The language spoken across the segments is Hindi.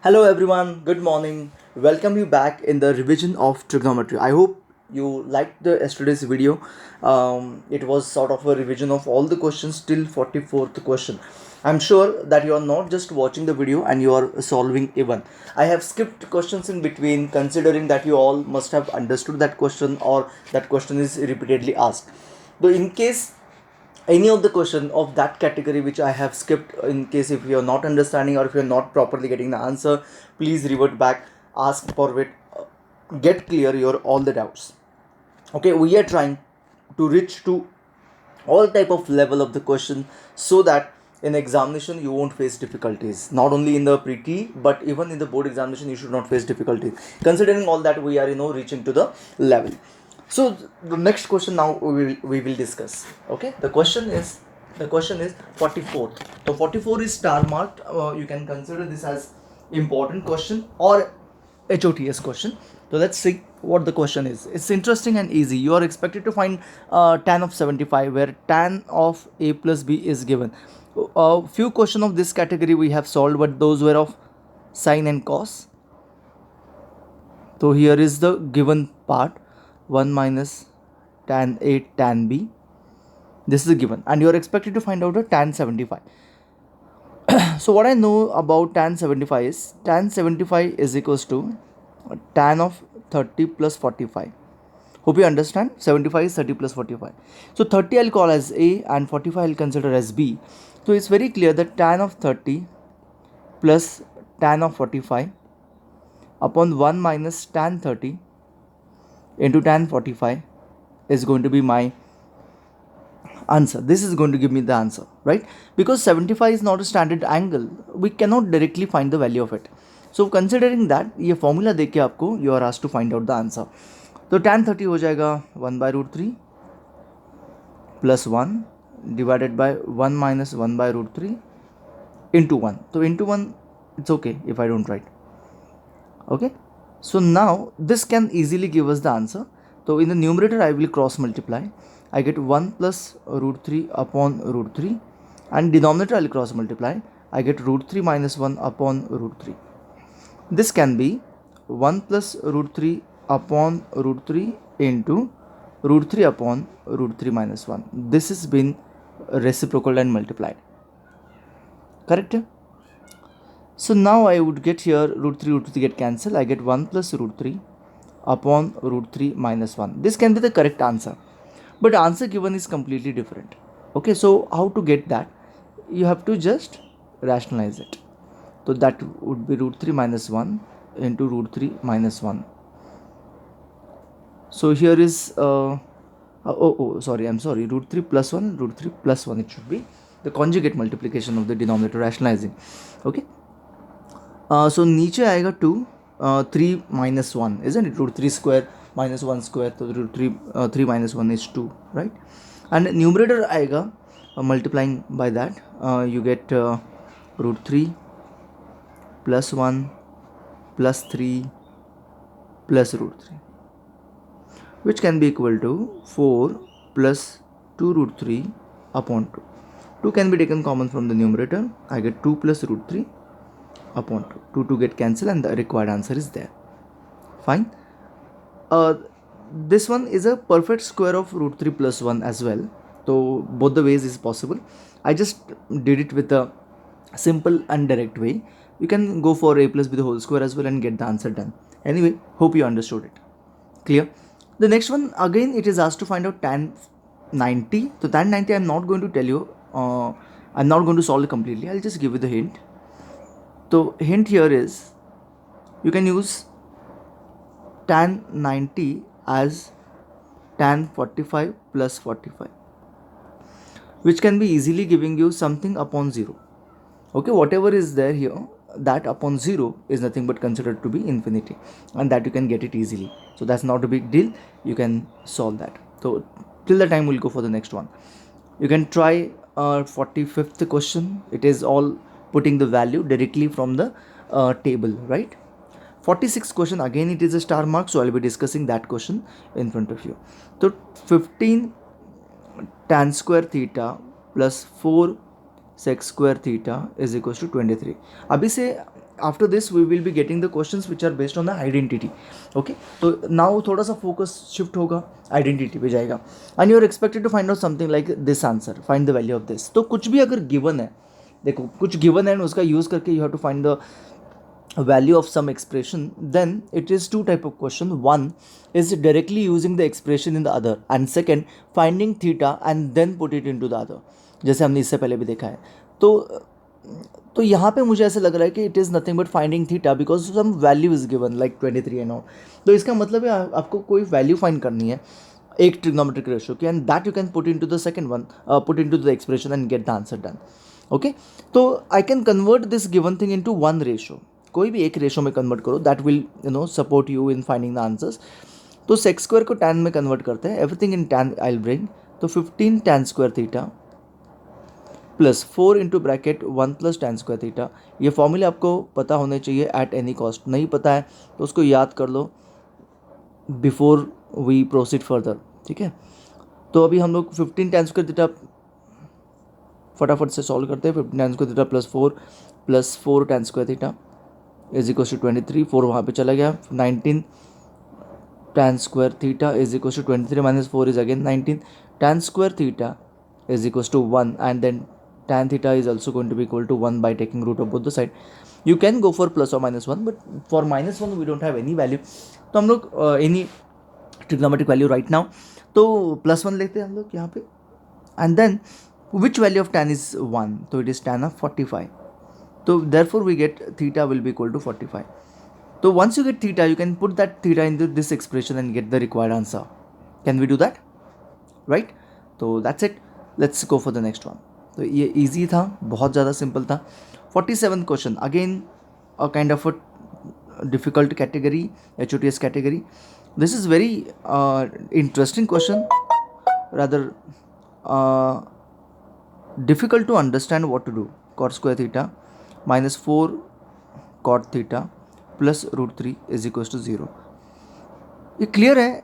Hello everyone, good morning. Welcome you back in the revision of trigonometry. I hope you liked the yesterday's video. It was sort of a revision of all the questions till 44th question. I'm sure that you are not just watching the video and you are solving even. I have skipped questions in between considering that you all must have understood that question or that question is repeatedly asked. So in case any of the question of that category which I have skipped, in case if you are not understanding or if you are not properly getting the answer, please revert back, ask for it, get clear your all the doubts. Okay, we are trying to reach to all type of level of the question so that in examination you won't face difficulties, not only in the pre-T but even in the board examination you should not face difficulties. Considering all that, we are reaching to the level. So the next question now we will discuss. Okay, the question is 44th. So 44 is star marked. You can consider this as important question or HOTS question. So let's see what the question is. It's interesting and easy. You are expected to find tan of 75, where tan of a plus b is given. A few questions of this category we have solved, but those were of sine and cos. So here is the given part, 1 minus tan a tan b. This is a given, and you are expected to find out a tan 75. So what I know about tan 75 is tan 75 is equals to tan of 30 plus 45. Hope you understand. 75 is 30 plus 45. So 30 I'll call as A and 45 I'll consider as B. So it's very clear that tan of 30 plus tan of 45 upon 1 minus tan 30 into tan 45 is going to be my answer. This is going to give me the answer, right? Because 75 is not a standard angle, we cannot directly find the value of it. So considering that, ये फॉर्मूला देख के आपको you are asked to find out the answer. तो tan 30 हो जाएगा 1/√3 plus 1 divided by 1 minus 1/√3 into 1. So into 1, it's okay if I don't write. Okay, so now this can easily give us the answer. So in the numerator I will cross multiply. I get 1 plus √3 upon √3, and denominator I will cross multiply. I get √3 minus 1 upon √3. This can be 1 plus √3 upon √3 into √3 upon √3 minus 1. This has been reciprocal and multiplied. Correct? So now I would get here √3 get cancelled. I get 1 plus √3 upon √3 minus 1. This can be the correct answer, but answer given is completely different. Okay, so how to get that? You have to just rationalize it. So that would be √3 minus 1 into √3 minus 1. So here is I'm sorry, √3 plus 1, √3 plus 1, it should be the conjugate multiplication of the denominator, rationalizing. Okay, so नीचे आएगा 2, 3 minus 1, isn't it? √3 square minus 1 square, so √3 minus 1 is 2, right? And numerator आएगा multiplying by that, you get √3 plus 1 plus 3 plus √3, which can be equal to 4 plus 2 √3 upon 2. 2 can be taken common from the numerator. I get 2 plus √3 upon 2. 2 to get cancelled, and the required answer is there. Fine. This one is a perfect square of √3 plus 1 as well. So both the ways is possible. I just did it with a simple and direct way. You can go for a plus b the whole square as well and get the answer done. Anyway, hope you understood it. Clear? The next one, again it is asked to find out tan 90. So tan 90 I'm not going to tell you. I'm not going to solve it completely. I'll just give you the hint. So hint here is you can use tan 90 as tan 45 plus 45, which can be easily giving you something upon 0. Okay, whatever is there here, that upon 0 is nothing but considered to be infinity, and that you can get it easily. So that's not a big deal. You can solve that. So till the time we'll go for the next one. You can try 45th question. It is all putting the value directly from the table, right? 46th question, again it is a star mark, so I'll be discussing that question in front of you. So 15 tan square theta plus 4 sec square theta is equals to 23. अभी से after this we will be getting the questions which are based on the identity. Okay, तो नाउ थोड़ा सा फोकस शिफ्ट होगा, आइडेंटिटी पे जाएगा. And you are expected to find out something like this answer, find the value of this. तो कुछ भी अगर गिवन है, देखो कुछ गिवन है, उसका यूज करके you have to find the value of some expression, then it is two type of question. One is directly using the expression in the other, and second finding theta and then put it into the other, जैसे हमने इससे पहले भी देखा है. तो यहाँ पे मुझे ऐसा लग रहा है कि it is nothing but finding theta because some value is given like 23 and all. तो इसका मतलब है आपको कोई वैल्यू फाइंड करनी है एक ट्रिग्नोमेट्रिक रेशियो की, and that you can put in to the second one, put in to the expression and get the answer done. Okay, तो I can convert this given thing into one ratio. कोई भी एक रेशो में कन्वर्ट करो, that will support you in finding the answers. तो सेक्स स्क्वायर को टैन में कन्वर्ट करते हैं, everything in tan I will bring. तो 15 tan square theta plus 4 into bracket 1 plus tan square theta. ये फॉर्मूला आपको पता होने चाहिए एट एनी कॉस्ट. नहीं पता है तो उसको याद कर लो बिफोर वी प्रोसीड फर्दर. ठीक है, तो अभी हम लोग 15 टैन स्क्वायर थीटा फटाफट से सॉल्व करते हैं. 15 tan square theta plus 4 tan square theta is equal to 23. 4 वहाँ पे चला गया. 19 tan square theta is equals to 23 minus 4 is again 19. Tan square theta is equals to 1, and then tan theta is also going to be equal to 1 by taking root of both the side. You can go for plus or minus 1, but for minus 1 we don't have any value. तो हम लोग any trigonometric value right now, तो plus 1 लेते हैं हम लोग यहाँ पे. And then which value of tan is 1? तो it is tan of 45. So therefore we get theta will be equal to 45. So once you get theta, you can put that theta into this expression and get the required answer. Can we do that? Right? So that's it. Let's go for the next one. तो ये easy था, बहुत ज़्यादा simple था. 47th question, again a kind of a difficult category, HOTS category. This is very interesting question, rather difficult to understand what to do. Cot square theta minus 4 cot theta plus root 3 is equals to 0. ये clear है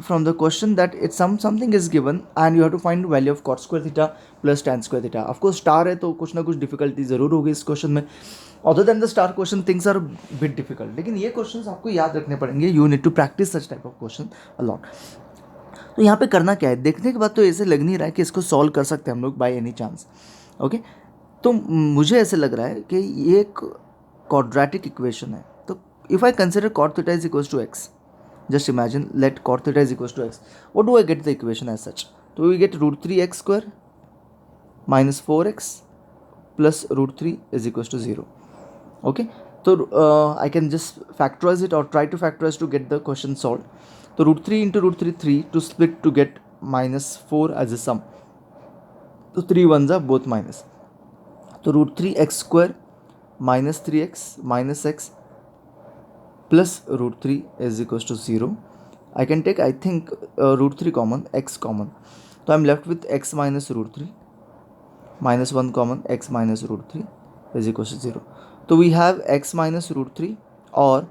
from the question that it's something is given and you have to find value of cot square theta plus tan square theta. Of course star है तो कुछ ना कुछ difficulty ज़रूर होगी इस question में. Other than the star question things are bit difficult, लेकिन ये questions आपको याद रखने पड़ेंगे. You need to practice such type of question a lot. तो यहाँ पे करना क्या है, देखने के बाद तो ऐसे लग नहीं रहा है कि इसको सॉल्व कर सकते हैं हम लोग बाय एनी चांस. ओके, तो मुझे ऐसे लग रहा है कि ये एक क्वाड्रेटिक इक्वेशन है. तो if I consider cot theta is equals to x, just imagine let cot theta is equals to x, what do I get the equation as such? So we get root 3x square minus 4x plus root 3 is equals to 0. Okay, so I can just factorize it or try to factorize to get the question solved. So root 3 into root 3 3 to split to get minus 4 as a sum. So 3 ones are both minus. So root 3x square minus 3x minus x plus root 3 is equals to 0. I can take, I think, root 3 common, x common. So I am left with x minus root 3 minus 1 common, x minus root 3 is equals to 0. So we have x minus root 3 or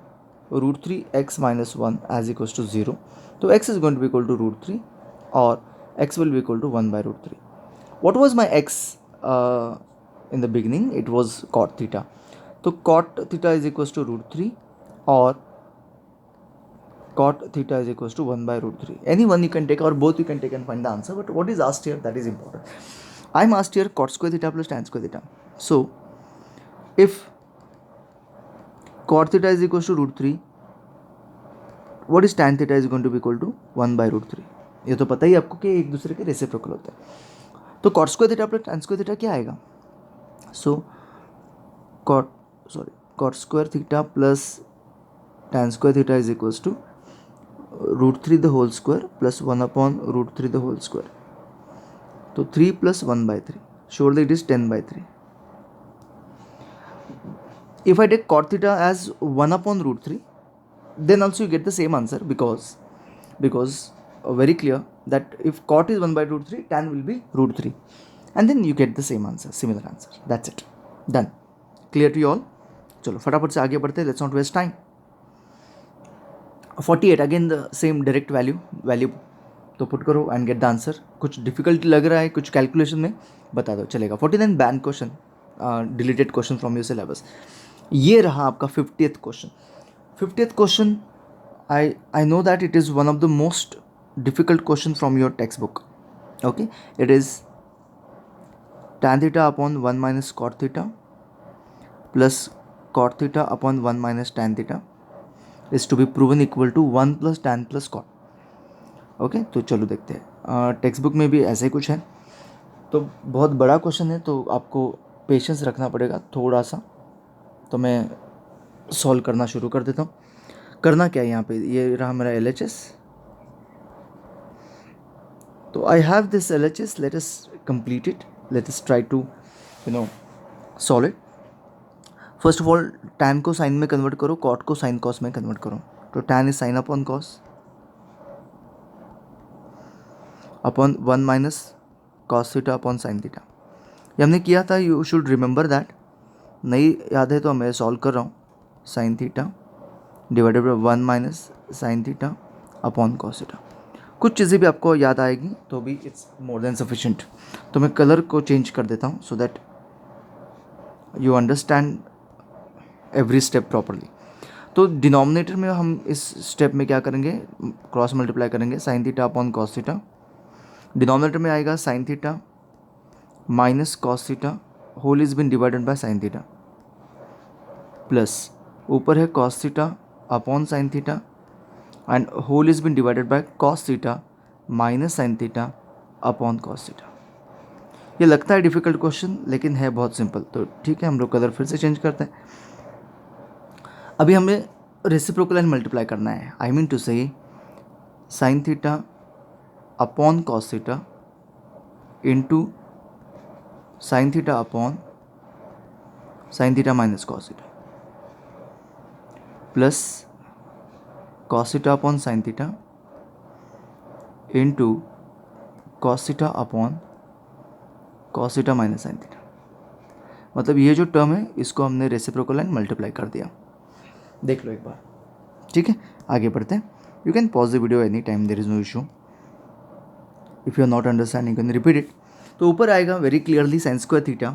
root 3 x minus 1 as equals to 0. So x is going to be equal to root 3 or x will be equal to 1 by root 3. What was my x in the beginning? It was cot theta. So cot theta is equals to root 3 or cot theta is equals to 1 by root 3. Any one you can take or both you can take and find the answer. But what is asked here, that is important. I am asked here cot square theta plus tan square theta. So if cot theta is equals to root 3, what is tan theta is going to be equal to 1 by root 3. ये तो पता ही आपको कि एक दूसरे के रेसिप्रोकल होते हैं. तो cot square theta plus tan square theta क्या आएगा? So cot square theta plus tan square theta is equals to root 3 the whole square plus 1 upon root 3 the whole square. So 3 plus 1 by 3. Surely it is 10 by 3. If I take cot theta as 1 upon root 3, then also you get the same answer because very clear that if cot is 1 by root 3, tan will be root 3. And then you get the same answer, similar answer. That's it. Done. Clear to you all? चलो फटाफट से आगे बढ़ते हैं. Let's not waste time. 48 again the same direct value तो पुट करो and get the answer. कुछ difficult लग रहा है कुछ calculation में बता दो चलेगा. 49 banned question, deleted question from your syllabus. ये रहा आपका 50th question. 50th question, I know that it is one of the most difficult question from your textbook. Okay, it is tan theta upon 1 minus cot theta plus cot theta upon 1 minus tan theta is to be proven equal to 1 plus tan plus cot. Okay, तो चलो देखते हैं। टेक्स्ट बुक में भी ऐसे ही कुछ है, तो बहुत बड़ा क्वेश्चन है, तो आपको पेशेंस रखना पड़ेगा थोड़ा सा। तो मैं सॉल्व करना शुरू कर देता हूँ। करना क्या है यहाँ पे, ये रहा मेरा LHS। तो I have this LHS, let us complete it, let us try to solve it. First of all tan को साइन में कन्वर्ट करो, कॉट को साइन कॉस में कन्वर्ट करो। तो tan is sine upon cos upon 1 minus cos theta upon sine theta. ये हमने किया था, यू शुड रिमेंबर दैट। नहीं याद है तो मैं सॉल्व कर रहा हूँ। Sign theta divided by 1 minus sine theta upon cos theta. कुछ चीज़ें भी आपको याद आएगी तो भी इट्स मोर देन सफिशेंट। तो मैं कलर को चेंज कर देता हूँ so that you understand every step properly. तो डिनोमिनेटर में हम इस स्टेप में क्या करेंगे, क्रॉस मल्टीप्लाई करेंगे sine theta upon cos theta. Denominator में आएगा sine theta minus cos theta whole is been divided by sine theta, plus ऊपर है cos theta upon sine theta and whole is been divided by cos theta minus sine theta upon cos theta. ये लगता है डिफिकल्ट क्वेश्चन लेकिन है बहुत सिंपल। तो ठीक है, हम लोग कलर फिर से चेंज करते हैं। अभी हमें रेसिप्रोकल एंड मल्टीप्लाई करना है। आई मीन टू से sign theta upon cos theta into sine theta upon sine theta minus cos theta plus cos theta upon sine theta into cos theta upon cos theta minus sine theta. मतलब ये जो टर्म है इसको हमने रेसिप्रोकल एंड मल्टीप्लाई कर दिया। देख लो एक बार, ठीक है। आगे बढ़ते हैं। You can pause the video any time, there is no issue. If you are not understanding can repeat it. तो ऊपर आएगा very clearly sine square theta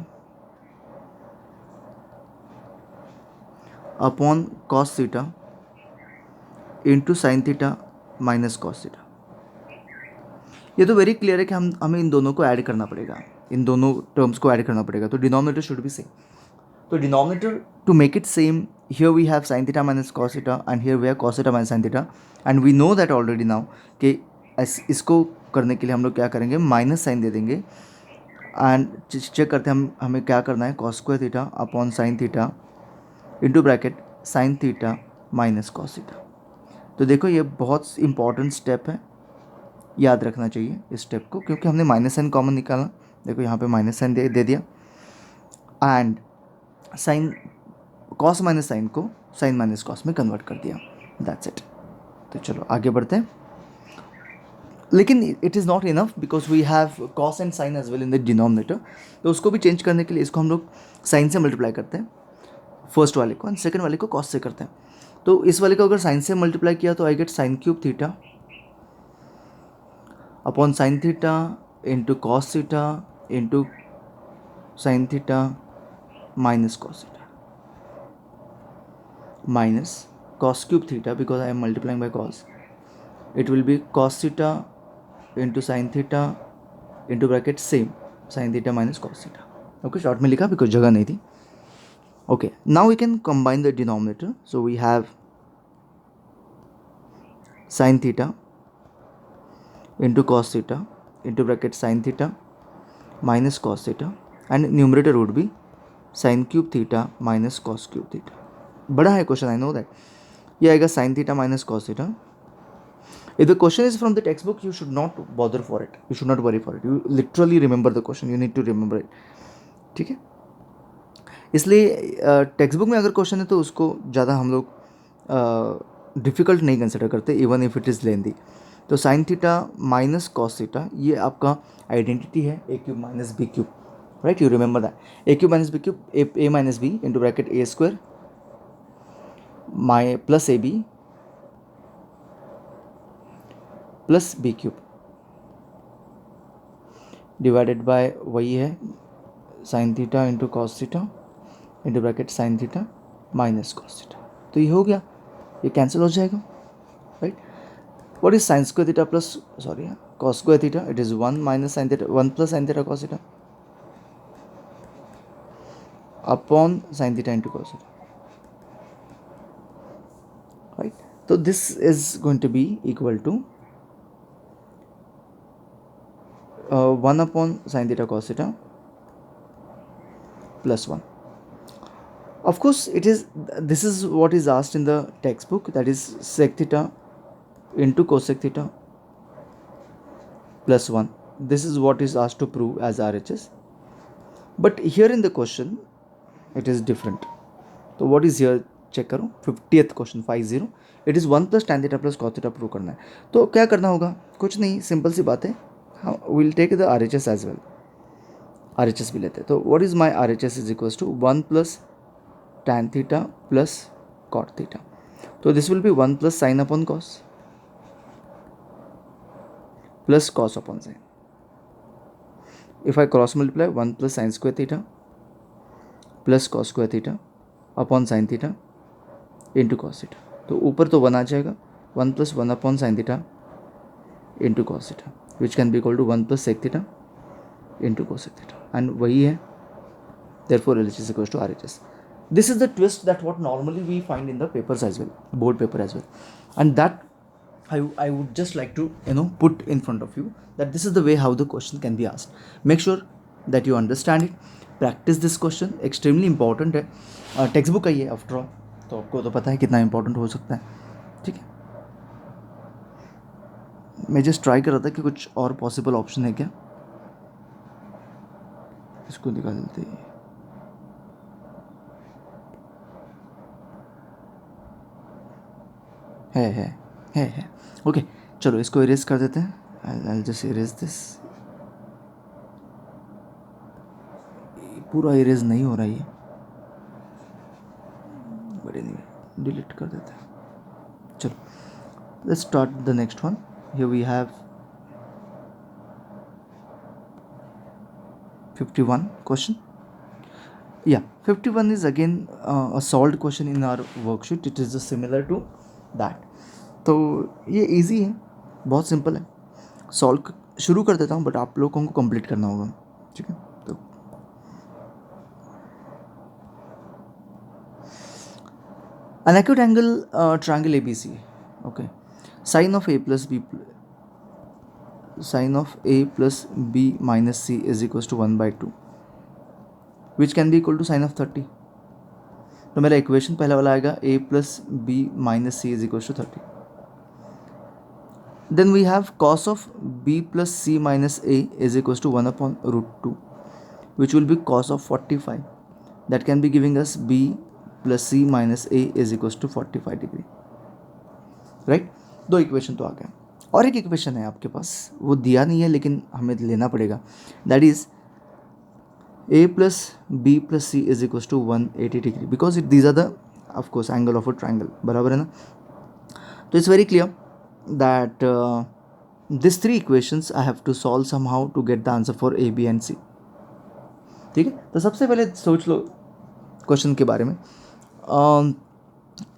upon cos theta into sine theta minus cos theta. ये तो वेरी क्लियर है कि हमें इन दोनों को ऐड करना पड़ेगा, इन दोनों टर्म्स को ऐड करना पड़ेगा। तो डिनोमिनेटर शुड बी सेम। तो denominator to make it same, here we have sine theta minus cos theta and here we have cos theta minus sine theta and we know that already now कि इसको करने के लिए हम लोग क्या करेंगे, माइनस साइन दे देंगे एंड चेक करते हैं हमें क्या करना है, cos square theta upon sine theta into bracket sine theta minus cos theta. तो देखो ये बहुत इंपॉर्टेंट स्टेप है, याद रखना चाहिए इस स्टेप को, क्योंकि हमने माइनस साइन कॉमन निकाला। देखो यहाँ पे माइनस साइन दे दिया and sine cos minus sine को साइन माइनस कॉस में कन्वर्ट कर दिया। That's it. तो चलो आगे बढ़ते हैं। लेकिन it is not enough because we have cos and sine as well in the denominator. तो उसको भी चेंज करने के लिए इसको हम लोग साइन से मल्टीप्लाई करते हैं, फर्स्ट वाले को, एंड सेकंड वाले को कॉस से करते हैं। तो इस वाले को अगर साइन से मल्टीप्लाई किया तो I gate sign cube theta upon sine theta into cos theta into sine theta minus cos theta minus cos cube theta because I am multiplying by cos. It will be cos theta into sin theta into bracket same sin theta minus cos theta. Okay, short में लिखा because जगह नहीं थी. Okay, now we can combine the denominator. So we have sin theta into cos theta into bracket sin theta minus cos theta and numerator would be sin cube theta minus cos cube theta. बड़ा है क्वेश्चन, आई नो दैट। ये आएगा sine theta minus cos theta. If the question is from the text book you should not bother for it, you should not worry for it, you literally remember the question, you need to remember it, ठीक है। इसलिए टेक्स्ट बुक में अगर क्वेश्चन है तो उसको ज़्यादा हम लोग डिफ़िकल्ट नहीं कंसिडर करते, even if it is lengthy. तो sine theta minus cos theta ये आपका आइडेंटिटी है, A cube minus B cube, right, you remember that. A cube minus B cube, A minus B into bracket A square my plus A B plus B cube divided by वही है sine theta into cos theta into bracket sine theta minus cos theta. तो ये हो गया, ये कैंसिल हो जाएगा, right. What is sine square theta plus sorry cos square theta? It is 1 minus sine theta, 1 plus sine theta cos theta upon sine theta into cos theta, right. So this is going to be equal to 1 upon sin theta cos theta plus 1. Of course, this is what is asked in the textbook, that is sec theta into cosec theta plus 1. This is what is asked to prove as RHS. But here in the question, it is different. So what is here? Check करो 50th question 50. It is 1 plus tan theta plus cos theta prove करना है. तो क्या करना होगा? कुछ नहीं, सिंपल सी बात है. Will take the RHS as well. RHS भी लेते हैं. तो what is my RHS is equals to 1 plus tan theta plus cot theta. तो this will be 1 plus sine upon cos plus cos upon sine. If I cross multiply 1 plus sine square theta plus cos square theta upon sine theta into cos theta. तो ऊपर तो 1 आ जाएगा, 1 plus 1 upon sine theta into cos theta which can be equal to 1 plus sec theta into cosec theta. And वही है, therefore LHS is equals to RHS. This is the twist that what normally we find in the papers as well, board paper as well, and that I would just like to put in front of you that this is the way how the question can be asked. Make sure that you understand it, practice this question, extremely important है. टेक्स्ट बुक आई है आफ्टर ऑल, तो आपको तो पता है कितना इंपॉर्टेंट हो सकता है. ठीक है, मैं जस्ट ट्राई कर रहा था कि कुछ और पॉसिबल ऑप्शन है क्या. इसको निकाल देते हैं. है ओके. चलो इसको इरेज कर देते हैं. I'll just erase this. पूरा इरेज नहीं हो रहा है, बट एनीवे डिलीट कर देते हैं. चलो let's start the next one. Here we have 51 question. Yeah, 51 is again a solved question in our worksheet. It is just similar to that. तो ये इजी है, बहुत सिंपल है. सॉल्व शुरू कर देता हूँ, बट आप लोगों को कंप्लीट करना होगा. ठीक है, तो an acute angle triangle ABC. Okay, sine of A plus B minus C is equals to 1/2, which can be equal to sine of 30. तो मेरा इक्वेशन पहला वाला आएगा A plus B minus C is equals to 30. Then we have cos of B plus C minus A is equals to 1 upon root 2, which will be cos of 45. That can be giving us B plus C minus A is equals to 45 degree. Right? दो इक्वेशन तो आ गए. और एक इक्वेशन है आपके पास, वो दिया नहीं है लेकिन हमें लेना पड़ेगा. That is A plus B plus C is equals to 180 degree, because these are the of course angle of a triangle. बराबर है ना. तो it's very clear that these three equations I have to solve somehow to get the answer for A, B and C. ठीक है, तो सबसे पहले सोच लो क्वेश्चन के बारे में.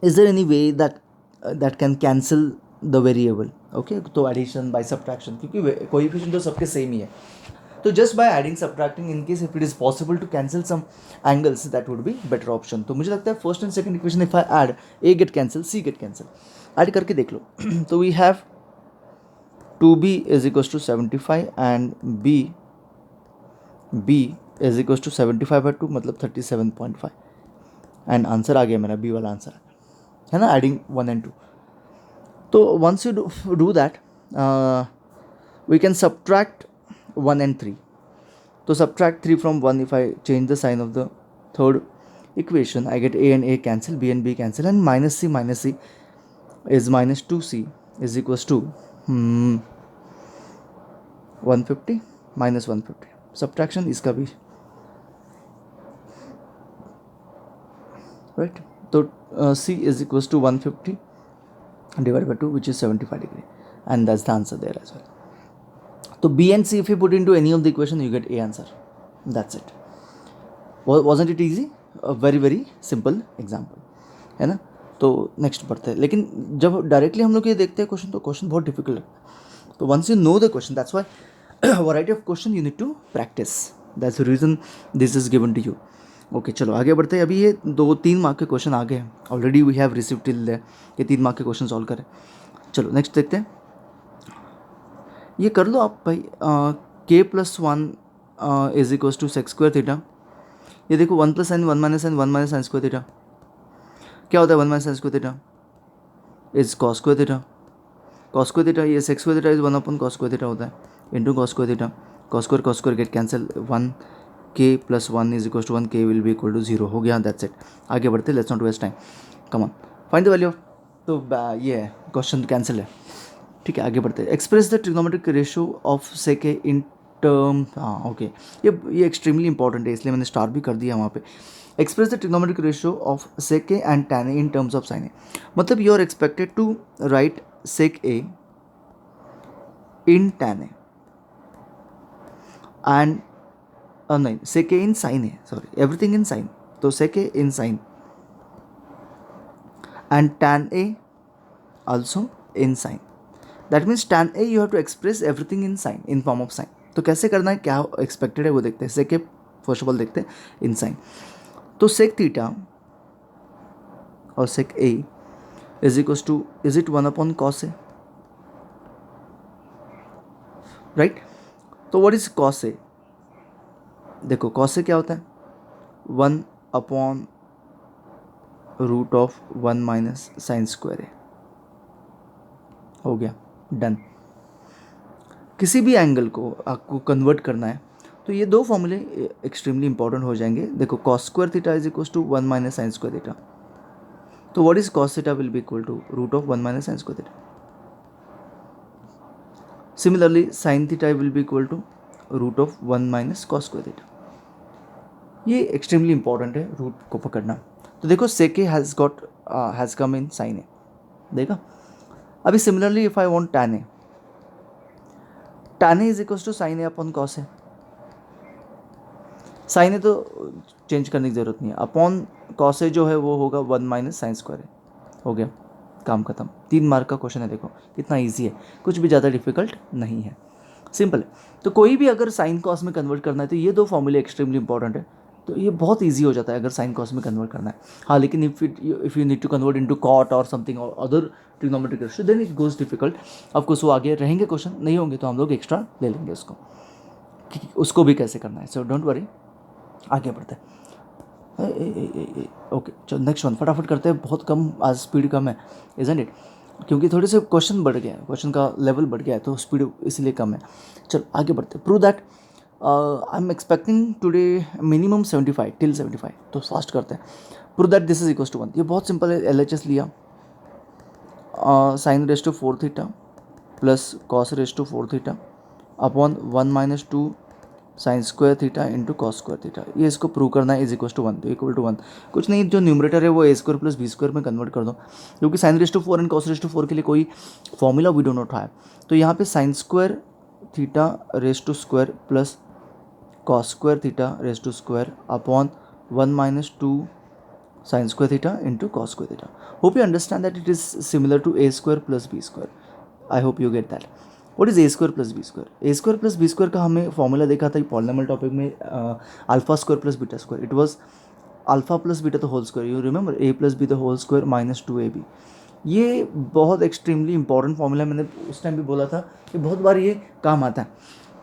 Is there any way that can cancel the variable. Okay, तो एडिशन बाय सब्ट्रैक्शन, क्योंकि कोएफिशिएंट तो सबके सेम ही है. तो just by adding subtracting, in case if it is possible to cancel some angles, that would be better option. तो मुझे लगता है first and second equation if I add, A get cancel, C get cancel. Add करके देख लो. तो we have 2b is equals to 75 and b is equals to 75/2 मतलब 37.5. एंड आंसर आ गया मेरा, बी वाला आंसर है ना, एडिंग 1 and 2. तो once you do that we can subtract 1 and 3. तो subtract 3 from 1, if I change the sign of the third equation, I get A and A cancel, B and B cancel, and minus C is minus 2C is equals to 150 minus 150. Subtraction इसका भी, राइट. तो C is equals to 150 divided by 2, which is 75 degree, and that's the answer there as well. So B and C, if you put into any of the equation, you get A answer. That's it. Wasn't it easy? Very very simple example, है ना। तो नेक्स्ट बढ़ते हैं, लेकिन जब डायरेक्टली हम लोग ये देखते हैं क्वेश्चन, तो क्वेश्चन बहुत डिफिकल्ट है। तो once you know the question, that's why variety of question you need to practice, that's the reason this is given to you. Okay, चलो आगे बढ़ते हैं। अभी ये 2-3 मार्क के क्वेश्चन आ गए हैं already, we have receive till there, ये 3 मार्क के क्वेश्चन सॉल्व करें। चलो नेक्स्ट देखते हैं, ये कर लो आप भाई। k+1 is equals to sec square theta. ये देखो 1 + sin 1 - sin 1 - sin square theta क्या होता है, 1 - sin square theta is cos square theta. Cos square theta, ये sec square theta is 1 / cos square theta होता है, into cos square theta. Cos square get cancel, 1 k+1 is equal to 1, k will be equal to 0 हो गया, दैट्स इट। आगे बढ़ते, let's not waste time, come on find the value of, तो ये है क्वेश्चन कैंसिल है, ठीक है। आगे बढ़ते हैं, express the trigonometric ratio of sec A in term, हाँ ओके, ये एक्सट्रीमली इंपॉर्टेंट है, इसलिए मैंने स्टार भी कर दिया वहाँ पे। Express the trigonometric ratio of sec A and tan A in terms of sine A, मतलब you are expected to write sec A in tan A and नहीं, sec A in sine A, sorry everything in sine, तो sec A in sine and tan A also in sine, that means tan a you have to express everything in sine, in form of sine। तो कैसे करना है, क्या एक्सपेक्टेड है वो देखते हैं। Sec A first of all देखते हैं इन साइन, तो सेक थीटा और sec A is equals to, is it 1 / cos A, right. तो व्हाट इज cos ए, देखो cos ए क्या होता है, 1 / √1 - sin स्क्वायर ए, हो गया, डन। किसी भी एंगल को आपको कन्वर्ट करना है तो ये 2 फॉर्मूले एक्सट्रीमली इंपॉर्टेंट हो जाएंगे। देखो cos square theta is equal to 1 - sin square theta, तो what is cos theta will be equal to √1 - sin square theta. Similarly sin theta will be equal to √1 - cos square theta. ये एक्सट्रीमली इंपॉर्टेंट है रूट को पकड़ना। तो देखो सेक A has come in sine A, देखा। अभी similarly if I want tan A, tan A is equal to sin A upon cos A. sin A तो चेंज करने की ज़रूरत नहीं है, अपॉन cos ए जो है वो होगा 1 - sin स्क्वायर ए, हो गया, काम खत्म। 3 मार्क का क्वेश्चन है, देखो कितना इजी है, कुछ भी ज़्यादा डिफिकल्ट नहीं है, सिंपल है। तो कोई भी अगर साइन कॉस में कन्वर्ट करना है तो ये 2 फॉर्मूले एक्सट्रीमली इंपॉर्टेंट है, तो ये बहुत इजी हो जाता है अगर साइन कॉस में कन्वर्ट करना है। हाँ, लेकिन if you need to convert into cot or something or other trigonometric ratio, then it goes difficult. Of course वो आगे रहेंगे क्वेश्चन, नहीं होंगे तो हम लोग एक्स्ट्रा ले लेंगे उसको, कि उसको भी कैसे करना है। सो डोंट वरी, आगे बढ़ते हैं। ओके चलो नेक्स्ट वन फटाफट करते हैं, बहुत कम आज स्पीड कम है, इजंट इट, क्योंकि थोड़े से क्वेश्चन बढ़ गया है, क्वेश्चन का लेवल बढ़ गया है, तो स्पीड इसलिए कम है। चलो आगे बढ़ते हैं। Prove that I am expecting today minimum 75 till 75, तो फास्ट करते हैं। Prove that this is equal to 1, ये बहुत सिंपल है। LHS लिया, sine raise to 4 theta plus cos raise to 4 theta upon 1 - 2 sine square theta into cos square theta, ये इसको प्रूव करना है। इज इक्वल टू 1, तो इक्वल टू 1 कुछ नहीं, जो न्यूमरेटर है वो a square plus B square में कन्वर्ट कर दो, क्योंकि sine raise to 4 and cos raise to 4 के लिए कोई formula we do not have. तो यहाँ पे sine square theta raise to square plus cos square theta raise to square upon 1 - 2 sine square theta into cos square theta. Hope you understand that it is similar to a square plus B square. I hope you get that. What is a square plus B square? a square plus B square का हमने फॉर्मूला देखा था पॉलिनोमियल टॉपिक में, alpha square plus beta square, it was alpha plus beta the whole square, you remember, a plus B the whole square minus 2ab। ये बहुत एक्सट्रीमली इंपॉर्टेंट फॉर्मूला, मैंने उस टाइम भी बोला था कि बहुत बार ये काम आता है,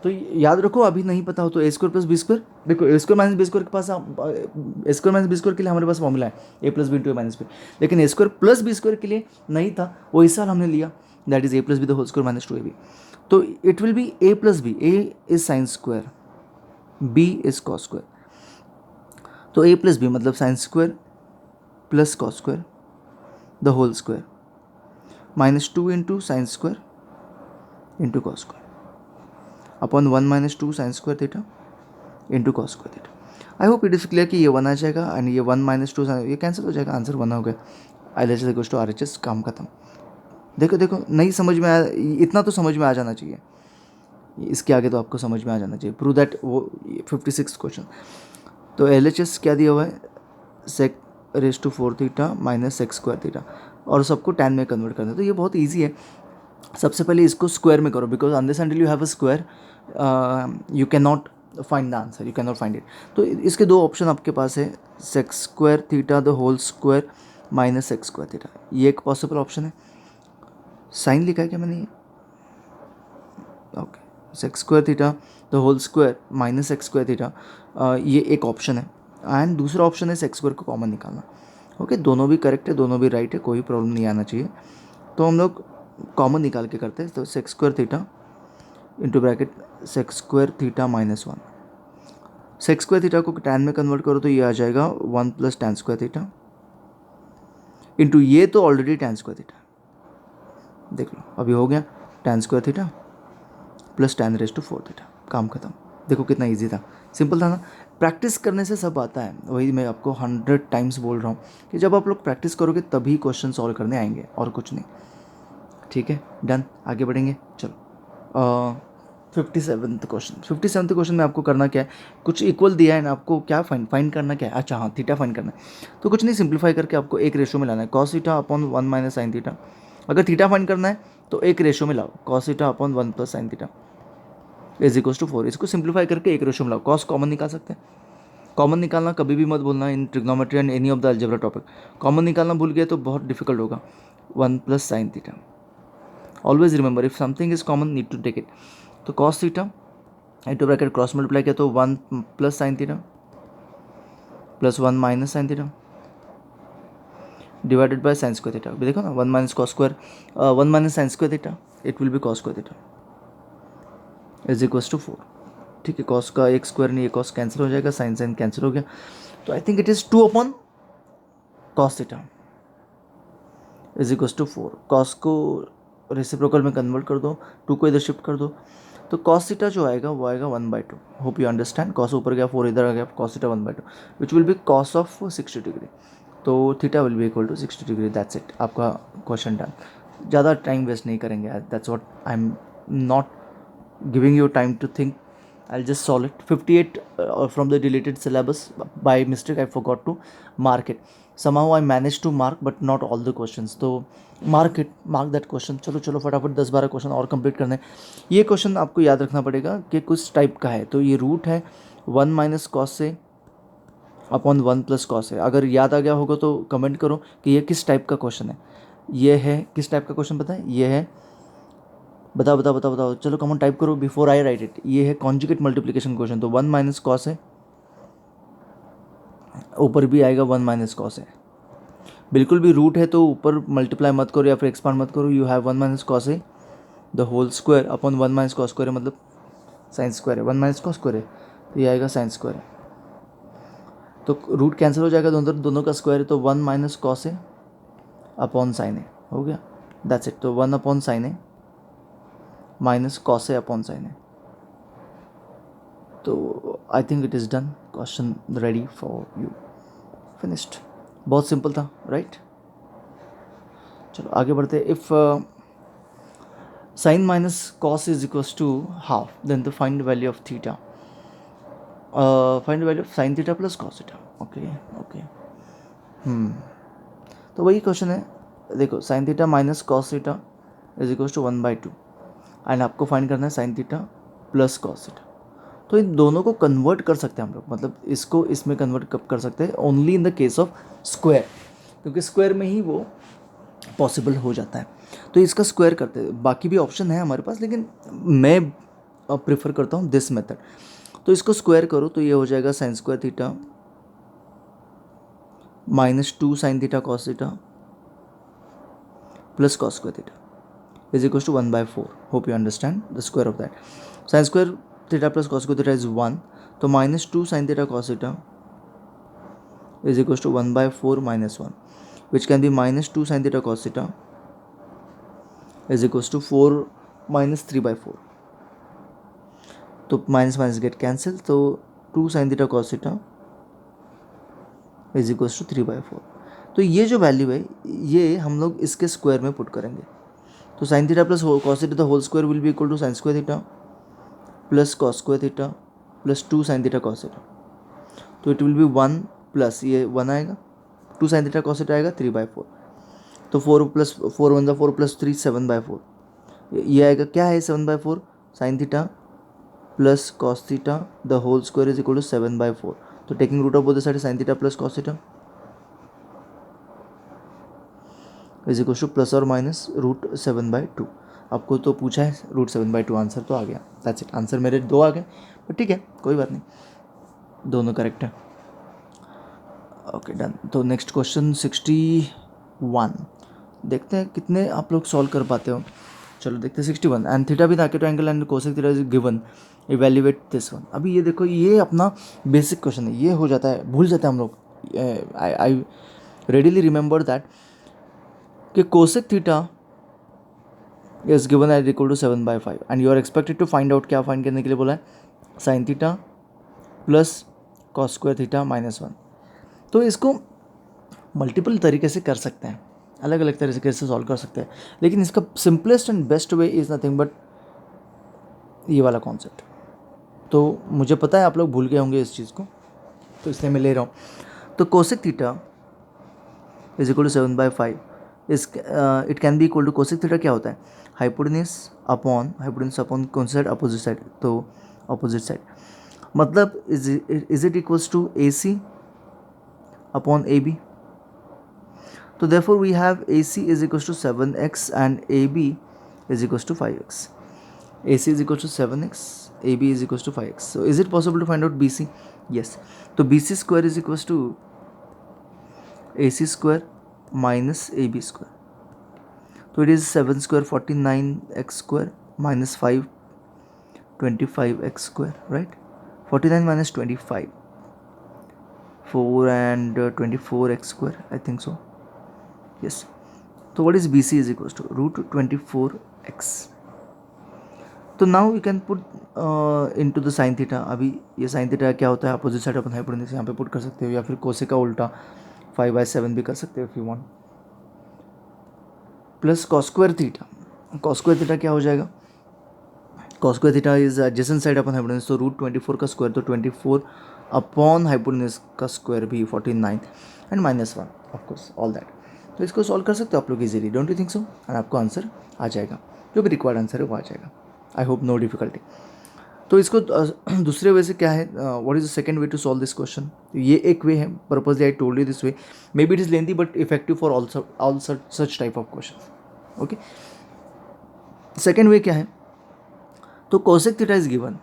तो याद रखो। अभी नहीं पता हो तो a square plus B square, देखो a square minus B square के पास, a square minus B square के लिए हमारे पास फॉर्मूला है a plus B into A minus B, लेकिन a square plus B square के लिए नहीं था, वो इस साल हमने लिया, that is a plus B the whole square minus 2ab। तो it will be a plus B, a is sine square, b is cos square, तो a प्लस बी मतलब sine square plus cos square the whole square minus 2 into sine square into cos square upon 1 - 2 sine square theta into cos square theta. I hope it is clear कि ये 1 आ जाएगा एंड ये 1 - 2 ये कैंसिल हो जाएगा, आंसर 1 हो गया। LHS इक्वल्स टू RHS, काम खत्म। देखो देखो नहीं समझ में आया, इतना तो समझ में आ जाना चाहिए, इसके आगे तो आपको समझ में आ जाना चाहिए। प्रूव दैट, वो 56 क्वेश्चन। तो LHS क्या दिया हुआ है, sec raise to 4 theta minus sec square theta, और सबको टैन में कन्वर्ट करना है। तो ये बहुत ईजी है। सबसे पहले इसको स्क्वायर में करो, because unless until you have a square you can not find the answer, you can not find it. तो इसके दो ऑप्शन आपके पास है, sec square theta the whole square minus sec square theta, ये एक पॉसिबल ऑप्शन है। साइन लिखा है क्या मैंने? Okay, sec square theta the whole square minus x square theta, ये एक ऑप्शन है। एंड दूसरा ऑप्शन है सेक स्क्वायर को कॉमन निकालना। ओके, दोनों भी करेक्ट है, दोनों भी राइट है, कोई प्रॉब्लम नहीं आना चाहिए। तो हम लोग कॉमन निकाल के करते हैं। तो sec square theta into bracket sec square theta minus 1, sec square theta को टैन में कन्वर्ट करो तो ये आ जाएगा 1 plus tan square theta into ये तो ऑलरेडी टैन स्क्वायर थीटा, देख लो अभी हो गया, tan square theta plus tan raise to 4 theta, काम खत्म। देखो कितना इजी था, सिंपल था ना। प्रैक्टिस करने से सब आता है, वही मैं आपको 100 टाइम्स बोल रहा हूँ कि जब आप लोग प्रैक्टिस करोगे तभी क्वेश्चन सॉल्व करने आएंगे, और कुछ नहीं। ठीक है, डन, आगे बढ़ेंगे। चलो 57th क्वेश्चन। 57th क्वेश्चन में आपको करना क्या है, कुछ इक्वल दिया है ना, आपको क्या फाइंड करना क्या है? अच्छा हाँ, थीटा फाइंड करना है। तो कुछ नहीं, सिंप्लीफाई करके आपको एक रेशो में लाना है, cos theta upon 1 minus sine theta. अगर थीटा फाइंड करना है तो एक रेशो में लाओ, cos theta upon 1 plus sine theta is equals to 4। इसको सिंप्लीफाई करके एक रेशो में लाओ, कॉस कॉमन निकाल सकते हैं। कॉमन निकालना कभी भी मत भूलना in trigonometry and any of the algebra topic. Common निकालना भूल गए तो बहुत डिफिकल्ट होगा। 1 plus sine theta, always remember if something is common need to take it. तो cos theta into bracket cross multiply किया तो 1 plus sine theta plus 1 minus sine theta divided by sine square theta. देखो ना, 1 minus cos square 1 minus sine square theta, it will be cos square theta is equals to 4। ठीक है, कॉस का एक स्क्वायर नहीं, एक कॉस कैंसिल हो जाएगा, साइन साइन कैंसिल हो गया, तो I think it is 2 upon cos theta is equals to 4। Cos को रेसिप्रोकल में कन्वर्ट कर दो, 2 को इधर शिफ्ट कर दो, तो कॉस थीटा जो आएगा वो आएगा 1/2। होप यू अंडरस्टैंड, कॉस ऊपर गया, 4 इधर आ गया, cos theta 1/2 which will be cos of 60 degree. तो theta will be equal to 60 degree, that's it, आपका क्वेश्चन डन। ज़्यादा टाइम वेस्ट नहीं करेंगे, that's what I am not giving you time to think. I'll just solve it. 58 from the deleted syllabus. By mistake I forgot to mark it. Somehow I managed to mark but not all the questions. तो mark it, mark that question. चलो चलो फटाफट 10-12 क्वेश्चन और कंप्लीट करने हैं। ये क्वेश्चन आपको याद रखना पड़ेगा कि कुछ टाइप का है। तो ये रूट है 1 माइनस कॉस से अपॉन 1 प्लस कॉस है। अगर याद आ गया होगा तो कमेंट करो कि ये किस टाइप का क्वेश्चन है। ये है किस टाइप का क्वेश्चन पता है? ये है, बताओ, चलो कमेंट टाइप करो बिफोर आई राइट इट। ये है कॉन्जुगेट मल्टीप्लिकेशन क्वेश्चन। तो 1 माइनस कॉस है, ऊपर भी आएगा 1 माइनस कॉस है। बिल्कुल भी रूट है तो ऊपर मल्टीप्लाई मत करो या फिर एक्सपांड मत करो। यू हैव 1 माइनस कॉस है the whole square upon 1 minus cos square है, मतलब साइन स्क्वायर है, 1 माइनस कॉस स्क्वायर है तो ये आएगा साइन स्क्वायर है। तो रूट कैंसिल हो जाएगा, दोनों का स्क्वायर है, तो 1 माइनस कॉस है अपॉन साइन है, हो गया, दैट्स इट। तो 1 अपॉन साइन है माइनस कॉस है अपॉन साइन है। तो I think it is done, question ready for you, finished. बहुत सिंपल था, राइट? चलो आगे बढ़ते। If sine minus cos is equals to half then the find value of theta, find value of sine theta plus cos theta. Okay तो वही क्वेश्चन है, देखो sine theta minus cos theta is equals to 1/2 and आपको फाइंड करना है sine theta plus cos theta. तो इन दोनों को कन्वर्ट कर सकते हैं हम लोग, मतलब इसको इसमें कन्वर्ट कब कर सकते हैं? Only in the case of square, क्योंकि स्क्वायर में ही वो पॉसिबल हो जाता है। तो इसका स्क्वायर करते हैं, बाकी भी ऑप्शन है हमारे पास, लेकिन मैं प्रेफर करता हूँ दिस मेथड। तो इसको स्क्वायर करो तो ये हो जाएगा sign square theta minus 2 sine theta cos theta plus cos square theta is equals to 1/4. Hope you understand the square of that. Sin square theta plus cos square theta is 1. तो minus 2 sin theta cos theta is equals to 1/4 minus 1, which can be minus 2 sin theta cos theta is equals to 4 minus 3/4. तो minus minus get cancel, तो 2 sin theta cos theta is equals to 3/4. तो ये जो वैल्यू है ये हम लोग इसके स्क्वायर में पुट करेंगे। तो sine theta plus cos theta the whole square will be equal to sine square theta plus cos square theta plus 2 sine theta cos theta. तो इट विल बी 1 प्लस ये 1 आएगा, 2 साइन थीटा कॉस थीटा आएगा 3/4, तो 4 प्लस 4 1 4 प्लस 3 7/4, ये आएगा क्या है 7/4, sine theta plus cos theta the whole square is equal to 7/4, तो taking root of both the side sine theta plus cos theta is equal to plus और माइनस √7/2। आपको तो पूछा है √7/2, आंसर तो आ गया, दैट्स इट। आंसर मेरे 2 आ गए, बट ठीक है कोई बात नहीं, दोनों करेक्ट है। Okay done. तो नेक्स्ट क्वेश्चन 61, देखते हैं कितने आप लोग सॉल्व कर पाते हो। चलो देखते हैं 61, and theta with acute angle and cosec theta is given, evaluate this one. अभी ये देखो, ये अपना बेसिक क्वेश्चन है, ये हो जाता है, भूल जाते हैं हम लोग। आई रेडिली रिमेंबर दैट कि cosec theta is given at equal to 7/5 and you are expected to find out, क्या फाइंड करने के लिए बोला है, sine theta plus cos square theta -1। तो इसको मल्टीपल तरीके से कर सकते हैं, अलग अलग तरीके से सॉल्व कर सकते हैं, लेकिन इसका simplest and best way is nothing but ये वाला कॉन्सेप्ट। तो मुझे पता है आप लोग भूल गए होंगे इस चीज़ को, तो इसलिए मैं ले रहा हूँ। तो cosec theta is equal to 7/5 is it can be equal to, cosec theta क्या होता है, हाइपोटेन्यूज अपॉन कौन सा साइड, अपोजिट साइड, तो अपोजिट साइड, मतलब is it equals to AC upon AB। तो therefore we have AC is equals to 7x and AB is equals to 5x। AC is equals to 7x, AB is equals to 5x. So is it possible to find out BC? Yes. So BC square is equals to AC square minus AB square. So it is 7 square 49x square minus 5 25x square, right? 49 minus 25 4 and 24x square, I think so. Yes. So what is BC is equals to √24x. तो now you can put into the sine theta. अभी ये साइन थीटा क्या होता है, अपोजिट साइड अपन हाइपोटेन्यूज यहाँ पे पुट कर सकते हो, या फिर कोसेक का उल्टा 5/7 भी कर सकते हो if you want, plus cos square theta. Cos square theta क्या हो जाएगा, cos square theta is adjacent side upon hypotenuse, तो √24 का स्क्वायर, तो 24 अपॉन हाइपोटेन्यूज का स्क्वायर भी 49 and -1 of course all that. तो इसको सॉल्व कर सकते हो आप लोग easily, don't you think so, and आपको आंसर आ जाएगा, जो भी रिक्वायर्ड आंसर है वो आ जाएगा। I hope no difficulty. तो इसको दूसरे वे से क्या है, what is the second way to solve this question, ये एक वे है, purposely I told you this way, maybe it is lengthy but effective for all such type of question. Okay, second way क्या है, तो cosec theta is given,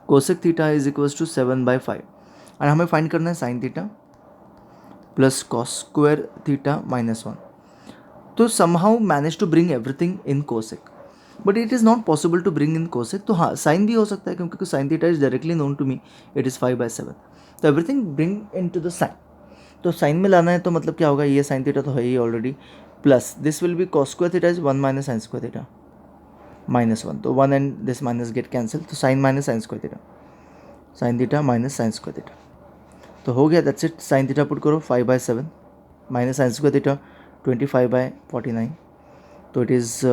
cosec theta is equals to 7/5 and हमें फाइंड करना है sine theta plus cos square theta -1। तो somehow manage to bring everything in cosec, but it is not possible to bring in cosec. तो हाँ, साइन भी हो सकता है, क्योंकि sine theta is directly known to me, it is 5/7, तो everything bring in to the sine. तो साइन में लाना है, तो मतलब क्या होगा, ये साइन थीटा तो है ही already, plus this will be cos square theta is 1 minus sine square theta -1, तो 1 and this minus get cancel, तो sine minus sine square theta, sine theta minus sine square theta, तो हो गया, that's it. Sine theta put करो 5/7 माइनस साइन स्क्वायर थीटा 25/49, तो it is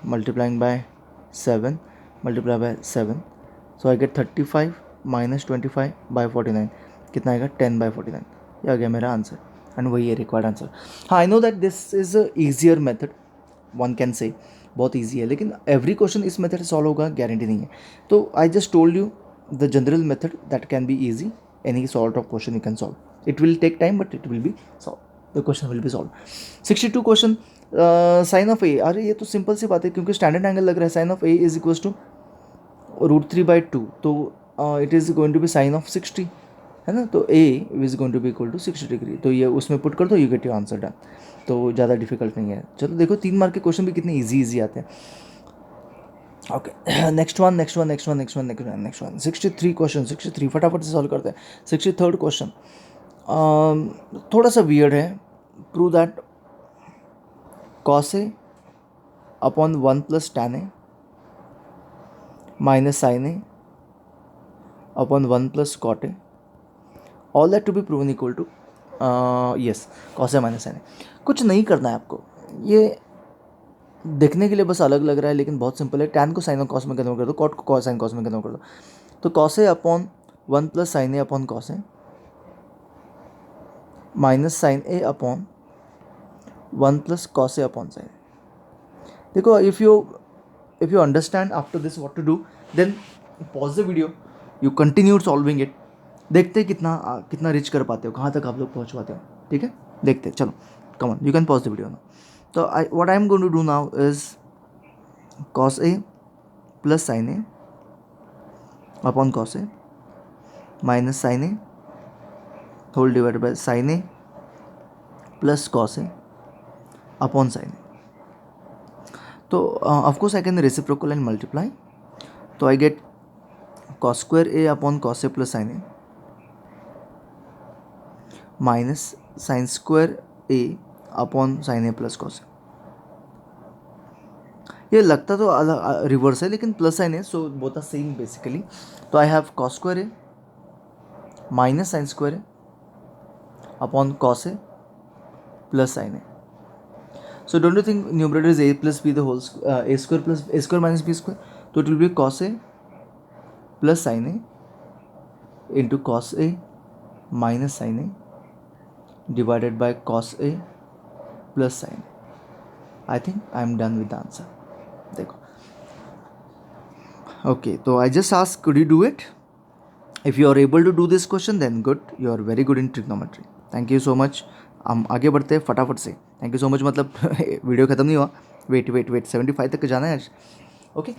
multiplying by 7 multiply by 7, so I get 35 minus 25/49, कितना आएगा 10/49, ये आ गया मेरा आंसर, एंड वही है रिक्वायर्ड आंसर। हाँ, I know that this is a easier method, one can say बहुत ईजी है, लेकिन एवरी क्वेश्चन इस मेथड से सॉल्व होगा गारंटी नहीं है। तो I just told you the general method that can be easy, any sort of question you can solve, it will take time but it will be solve, the question will be solve. 62 question, sine of A, अरे ये तो सिंपल सी बात है, क्योंकि स्टैंडर्ड एंगल लग रहा है, sine of A is equals to √3/2, तो it is going to be sine of 60, है ना, तो A is going to be equal to 60 degree, तो ये उसमें पुट कर दो, you get your answer done. तो ज़्यादा डिफिकल्ट नहीं है। चलो देखो, 3 मार्क के क्वेश्चन भी कितने ईजी आते हैं। ओके, नेक्स्ट वन 63 क्वेश्चन, 63 फटाफट से सॉल्व करते हैं। 63rd क्वेश्चन थोड़ा सा वियर्ड है, prove that cos A upon 1 plus tan A minus sine A upon 1 plus cot A, all that to be proven equal to yes cos A minus sin A। कुछ नहीं करना है आपको, ये देखने के लिए बस अलग लग रहा है, लेकिन बहुत सिंपल है। tan को साइन और cos में कन्वर्ट कर दो, cot को साइन cos में कन्वर्ट कर दो, तो cos A upon 1 plus sine A upon cos A minus sine A upon 1 plus cos A upon sine. देखो if you understand after this what to do, then pause the video, you continue solving it. देखते हैं कितना रिच कर पाते हो, कहाँ तक आप लोग पहुँच पाते हो। ठीक है, देखते हैं, चलो come on, you can pause the video now. तो I am going to do now is cos A plus sine A upon cos A minus sine A whole divided by sine A plus cos A upon sine A. तो of course I can reciprocal and multiply, तो I get cos square A upon cos A plus sine A minus sine square A upon sine A plus cos ए। ये लगता तो रिवर्स है लेकिन प्लस साइन है, so both are same basically. तो I have cos square A minus sine square A upon cos A plus sine A. So don't you think numerator is a plus b the whole a square plus a square minus b square? So it will be cos a plus sin a into cos a minus sin a divided by cos a plus sin a. I think I am done with the answer. देखो, okay, तो I just ask, could you do it? If you are able to do this question, then good. You are very good in trigonometry. Thank you so much. हम आगे बढ़ते हैं फटाफट से। थैंक यू सो मच, मतलब वीडियो ख़त्म नहीं हुआ, वेट 75 तक जाना है आज। ओके,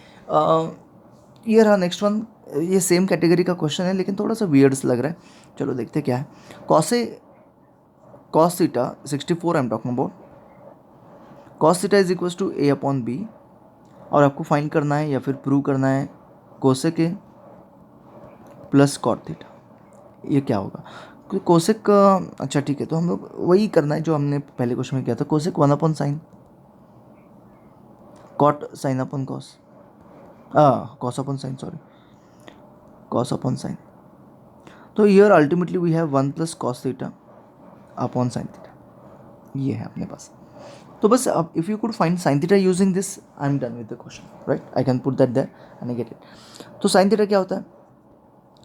ये रहा नेक्स्ट वन। ये सेम कैटेगरी का क्वेश्चन है लेकिन थोड़ा सा वियर्ड्स लग रहा है, चलो देखते क्या है। Cos theta 64 I am talking about, cos theta is equals to A upon B, और आपको फाइंड करना है या फिर प्रूव करना है cosec A plus cot theta. ये क्या होगा? कोसेक, अच्छा ठीक है, तो हम लोग वही करना है जो हमने पहले क्वेश्चन में किया था। Cosec 1 upon sine, cot sine upon cos, cos upon sine, sorry, cos upon sine. तो here ultimately we have 1 plus cos theta upon sine theta, ये है अपने पास। तो बस अब if you could find sine theta using this, I am done with the question, right? I can put that there and I get it. तो साइन थीटा क्या होता है?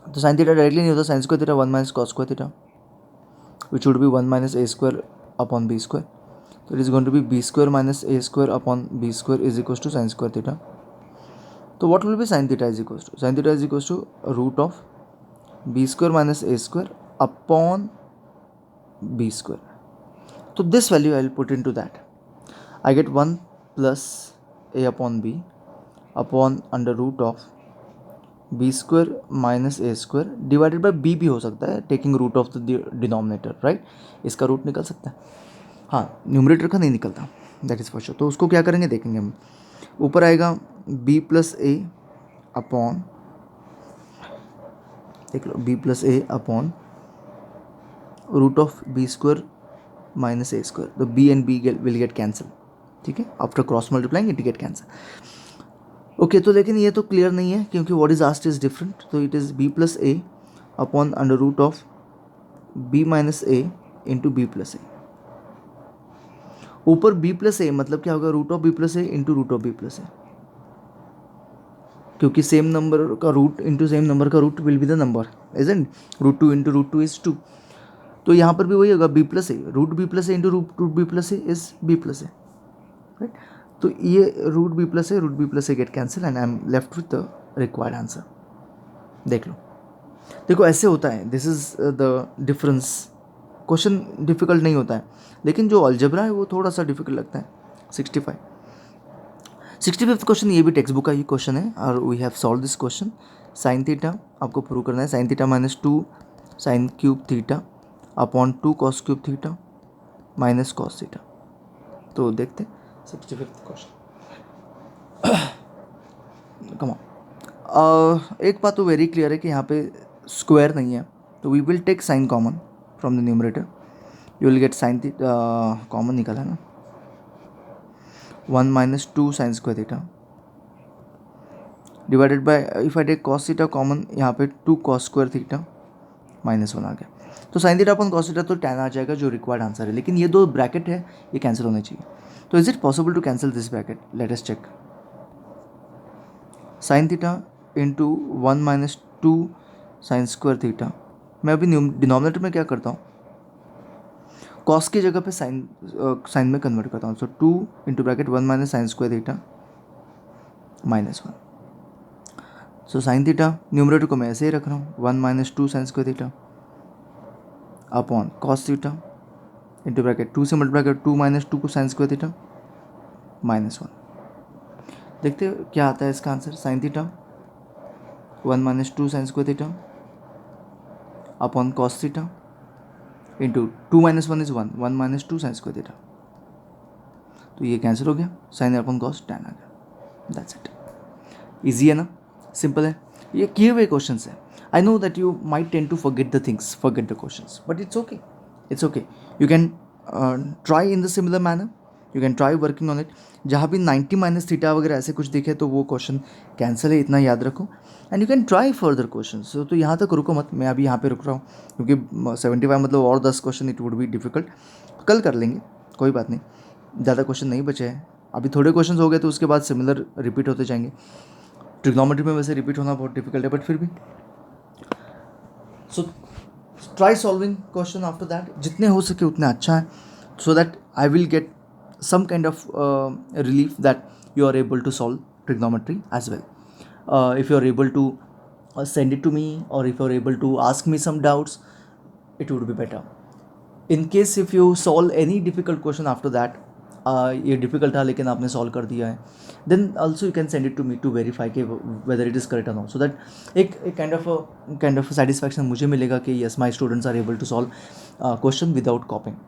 तो साइन थीटा डायरेक्टली नहीं होता, sine square theta 1 minus cos square theta which would be 1 minus A square upon B square. तो it is going to be B square minus A square upon B square is equal to sine square theta. तो what will be sine theta is equal to, sine theta is equal to root of B square minus A square upon B square. तो this value I will put in to that, I get 1 plus A upon B upon under root of B square minus A square divided by B भी हो सकता है, taking root of the denominator, right? इसका रूट निकल सकता है, हाँ, न्यूमरेटर का नहीं निकलता, दैट इज़ फॉर श्योर। तो उसको क्या करेंगे देखेंगे हम। ऊपर आएगा बी प्लस ए अपॉन, देख लो, B plus A upon root of B square minus A square. तो B and B will get cancel, ठीक है, after cross multiplying it get cancel. Okay, तो लेकिन ये तो क्लियर नहीं है क्योंकि what is asked is different. तो it is B plus A upon under root of B minus A into B plus A. ऊपर बी प्लस ए मतलब क्या होगा? Root of B plus A into root of B plus A, क्योंकि सेम नंबर का रूट इंटू सेम नंबर का root will be the number, isn't? Root two into root two is 2। तो यहाँ पर भी वही होगा, B plus A, root B plus A into root B plus A is B plus A, right? तो ये root B plus A get cancel and I am left with the required answer. देख लो, देखो ऐसे होता है, this is the difference. Question difficult नहीं होता है लेकिन जो अलजेब्रा है वो थोड़ा सा डिफिकल्ट लगता है। 65th क्वेश्चन, ये भी टेक्स्ट बुक का ही क्वेश्चन है और we have solve this question. Sine theta आपको प्रूव करना है, sine theta minus 2 sine cube theta upon 2 cos cube theta minus cos theta. तो देखते हैं 65th क्वेश्चन। कम ऑन, एक बात तो वेरी क्लियर है कि यहाँ पे स्क्वायर नहीं है, तो we will take sine common from the numerator, you will get sine theta common निकला है ना, 1 minus 2 sine square theta divided by, if I take cos theta common, यहाँ पे 2 कॉस स्क्वायर थीटा माइनस 1 आ गया। तो sine theta upon cos theta तो tan आ जाएगा जो रिक्वायर्ड आंसर है, लेकिन ये दो ब्रैकेट है ये कैंसिल होने चाहिए। तो is it possible to cancel this bracket? Let us check. Sine theta into 1 minus 2 sine square theta, मैं अभी डिनोमिनेटर में क्या करता हूँ, कॉस की जगह पे साइन में कन्वर्ट करता हूँ. सो 2 into bracket 1 minus sine square theta minus 1. So sine theta numerator को मैं ऐसे ही रख रहा हूँ, 1 minus 2 sine square theta upon cos theta into bracket 2 से मल्टीप्लाई कर 2 माइनस 2 को साइन स्क्वायर थीटा माइनस 1. देखते हो क्या आता है इसका answer. Sine theta 1 minus 2 sine square theta upon cos theta into 2 minus 1 is 1, 1 minus 2 sine square theta. तो ये कैंसिल हो गया, साइन अपॉन कॉस टैन आ गया. That's it. ईजी है ना, सिंपल है. ये किए हुए क्वेश्चन है. I know that you might tend to forget the things, forget the questions, but it's okay, it's okay. You can try in the similar manner, you can try working on it. जहाँ भी 90 माइनस थीटा वगैरह ऐसे कुछ दिखे तो वो क्वेश्चन कैंसिल है, इतना याद रखो. And you can try further question. तो यहाँ तक रुको मत, मैं अभी यहाँ पे रुक रहा हूँ क्योंकि 75 मतलब और 10 question it would be difficult. कल कर लेंगे, कोई बात नहीं, ज़्यादा क्वेश्चन नहीं बचे हैं. अभी थोड़े क्वेश्चन हो गए तो उसके बाद सिमिलर रिपीट होते जाएंगे. ट्रिग्नोमेट्री में वैसे रिपीट होना बहुत डिफिकल्ट है, बट फिर भी. So try solving question after that, जितने हो सके उतना अच्छा है, so that I will get some kind of relief that you are able to solve trigonometry as well. If you are able to send it to me, or if you are able to ask me some doubts, it would be better. In case if you solve any difficult question after that, ये difficult था लेकिन आपने solve कर दिया है, then also you can send it to me to verify कि whether it is correct or not, so that एक kind of satisfaction मुझे मिलेगा कि yes my students are able to solve question without copying.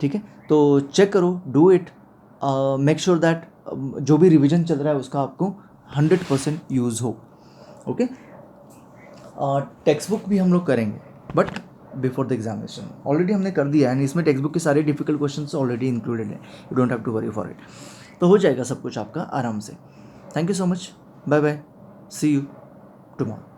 ठीक है, तो चेक करो, do it, make sure that जो भी रिवीजन चल रहा है उसका आपको 100% यूज़ हो. ओके. टेक्स्ट बुक भी हम लोग करेंगे, but before the examination. Already हमने कर दिया है, एंड इसमें टेक्स्ट बुक के सारे डिफिकल्ट क्वेश्चंस ऑलरेडी इंक्लूडेड है. You don't have to worry for it. तो हो जाएगा सब कुछ आपका आराम से. Thank you so much. Bye bye. See you tomorrow.